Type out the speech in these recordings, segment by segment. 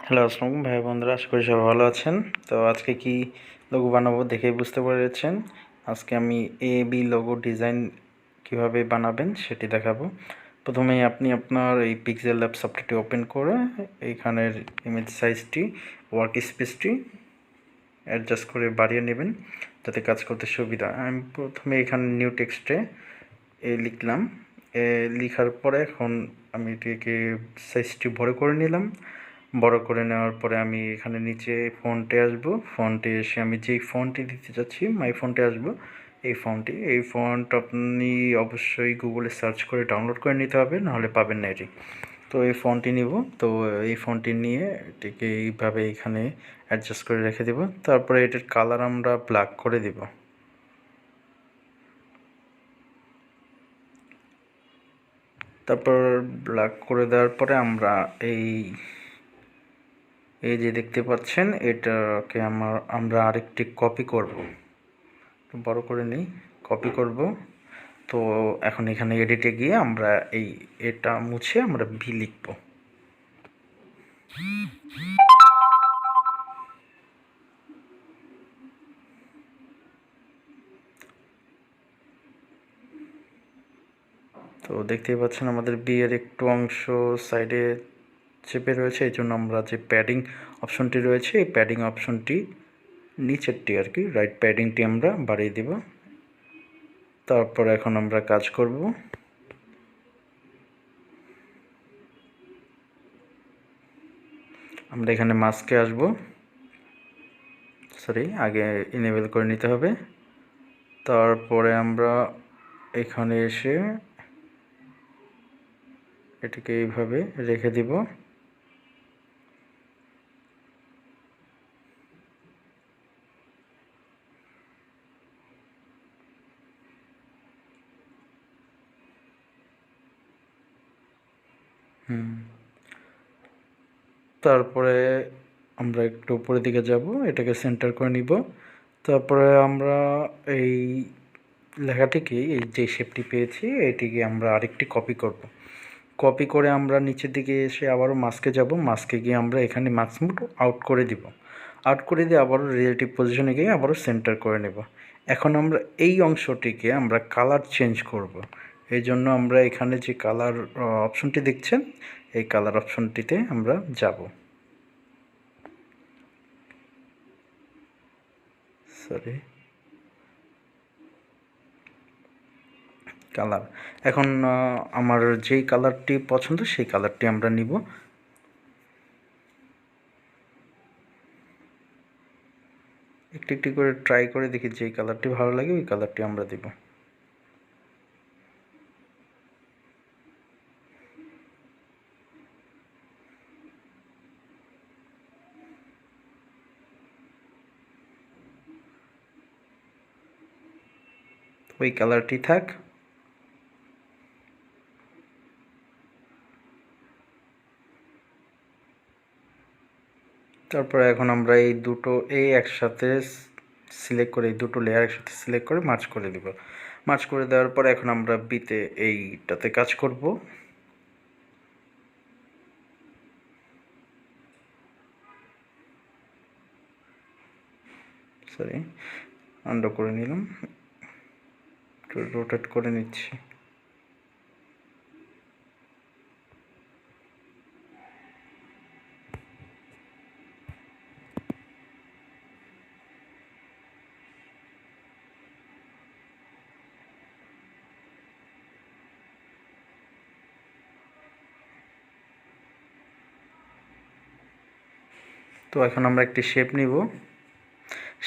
Hello আসসালামু ভাই বন্ধুরা, আশা করি সবাই ভালো আছেন। তো আজকে কি লোগো বানাবো দেখেই বুঝতে পেরেছেন। আজকে আমি বি লোগো ডিজাইন কিভাবে বানাবেন সেটি দেখাবো। প্রথমেই আপনি আপনার এই পিক্সেল ল্যাব সফটওয়্যারটি ওপেন করে এইখানের ইমেজ সাইজটি, ওয়ার্ক স্পেসটি অ্যাডজাস্ট করে বাড়িয়ে নেবেন যাতে কাজ করতে সুবিধা। আমি প্রথমে এখানে নিউ টেক্সটে লিখলাম। লেখার পরে এখন আমি এটিকে সাইজটি বড় করে নিলাম। বড় করে নেওয়ার পরে আমি এখানে নিচে ফন্টে আসব। ফন্টে এসে আমি যেই ফন্টটি দিতে চাচ্ছি মাই ফন্টে আসব। এই ফন্ট আপনি অবশ্যই গুগলে সার্চ করে ডাউনলোড করে নিতে হবে, নাহলে পাবেন না এটি। তো এই ফন্টটি নিব। তো এই ফন্টটি নিয়ে এটিকে এইভাবে এখানে অ্যাডজাস্ট করে রেখে দেব। তারপরে এটার কালার আমরা ব্ল্যাক করে দেব। তারপর ব্ল্যাক করে দেওয়ার পরে আমরা এই যে দেখতে পাচ্ছেন এটাকে আমরা আরেকটি কপি করব। বড় করে নিই, কপি করব। তো এখন এখানে এডিটে গিয়ে আমরা এটা মুছে আমরা ভি লিখব। তো দেখতেই পাচ্ছেন আমাদের বি এর একটু অংশ সাইডে চেপে রয়েছে, এই জন্য আমরা যে প্যাডিং অপশনটি রয়েছে এই প্যাডিং অপশনটি নিচেরটি আর কি রাইট প্যাডিংটি আমরা বাড়িয়ে দেব। তারপর এখন আমরা কাজ করব। আমরা এখানে মাস্কে আসব, আগে ইনেবল করে নিতে হবে। তারপরে আমরা এখানে এসে এটিকে এইভাবে রেখে দিব। তারপরে আমরা একটু উপরের দিকে যাব, এটাকে সেন্টার করে নিব। তারপরে আমরা এই লেখাটিকে এই যে শেপটি পেয়েছি এটিকে আমরা আরেকটি কপি করব। কপি করে আমরা নিচের দিকে এসে আবারও মাস্কে যাব। মাস্কে গিয়ে আমরা এখানে মাস্ক মোড আউট করে দিব। আউট করে দিয়ে আবারও রিলেটিভ পজিশনে গিয়ে আবারও সেন্টার করে নেব। এখন আমরা এই অংশটিকে আমরা কালার চেঞ্জ করব। এই জন্য আমরা এখানে যে কালার অপশনটি দেখছেন এই কালার অপশনটিতে আমরা যাব। কালার এখন আমার যেই কালারটি পছন্দ সেই কালারটি আমরা নিব। একটু একটু করে ট্রাই করে দেখি যেই কালারটি ভালো লাগে ওই কালারটি আমরা দেব। ওই কালারটি থাক। তারপরে এখন আমরা এই একসাথে সিলেক্ট করে এই দুটো লেয়ার একসাথে সিলেক্ট করে মার্জ করে দেব। মার্জ করে দেওয়ার পরে এখন আমরা বিতে এইটাতে কাজ করব। আন্ডু করে নিলাম, একটু রোটেট করে নিচ্ছি। তো এখন আমরা একটি শেপ নিব।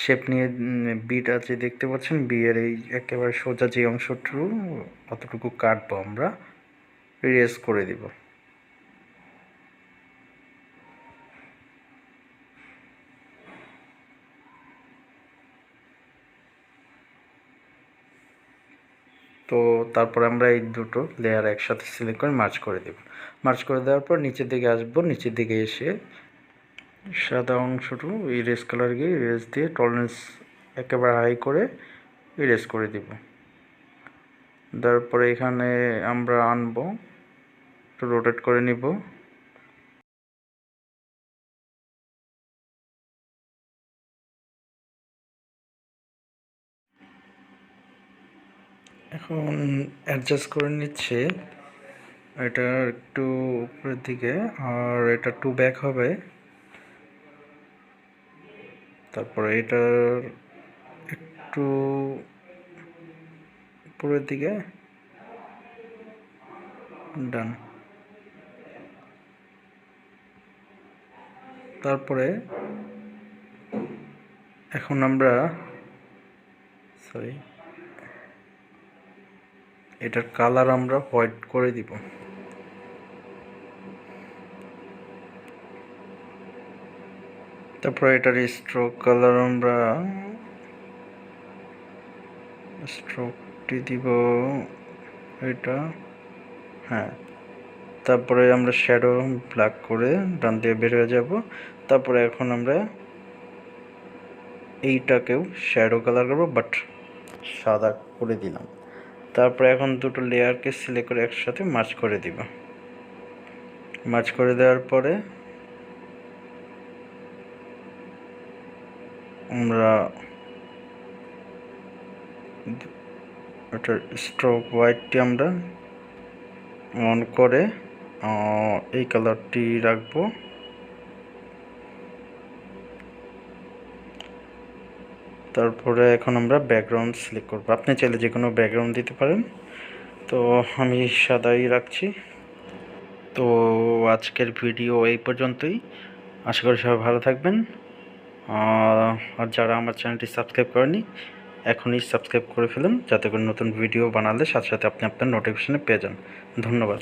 শেপ নিয়ে বিটা যে দেখতে পাচ্ছেন বি এর এই একেবারে সোজা যে অংশটুকু অতটুকু কাটবো, আমরা রেস করে দিব। তো তারপর আমরা এই দুটো লেয়ার একসাথে সিলেক্ট করে মার্জ করে দেব। মার্জ করে দেওয়ার পর নিচের দিকে আসবো, নিচের দিকে এসে সাদা অংশটুকু ইরেজ কালার গিয়ে ইরেজ দিয়ে টলারেন্স একেবারে হাই করে ইরেজ করে দিব। তারপরে এখানে আমরা আনবো, একটু রোটেট করে নিব। এখন অ্যাডজাস্ট করে নিচ্ছে, এটা একটু উপরের দিকে আর এটা টু ব্যাক হবে। তারপরে এটার একটু উপরের দিকে, ডান। তারপরে এখন আমরা এটার কালার আমরা হোয়াইট করে দিব। তারপরে এটার স্ট্রোক কালার আমরা স্ট্রোকটি দিব এটা, হ্যাঁ। তারপরে আমরা শ্যাডো ব্ল্যাক করে ডান দিয়ে বের হয়ে যাব। তারপরে এখন আমরা এইটাকেও শ্যাডো কালার করবো, বাট সাদা করে দিলাম। তারপরে এখন দুটো লেয়ারকে সিলেক্ট করে একসাথে মার্জ করে দিব। মার্জ করে দেওয়ার পরে আমরা এটার স্ট্রোক হোয়াইটটি আমরা অন করে এই কালারটি রাখবো। তারপরে এখন আমরা ব্যাকগ্রাউন্ড সিলেক্ট করবো। আপনি চাইলে যে কোনো ব্যাকগ্রাউন্ড দিতে পারেন, তো আমি সাদাই রাখছি। তো আজকের ভিডিও এই পর্যন্তই। আশা করি সবাই ভালো থাকবেন। আর যারা আমার চ্যানেলটি সাবস্ক্রাইব করেনি, এখনই সাবস্ক্রাইব করে ফেলুন, যাতে করে নতুন ভিডিও বানালে সাথে সাথে আপনি আপনার নোটিফিকেশনে পেয়ে যান। ধন্যবাদ।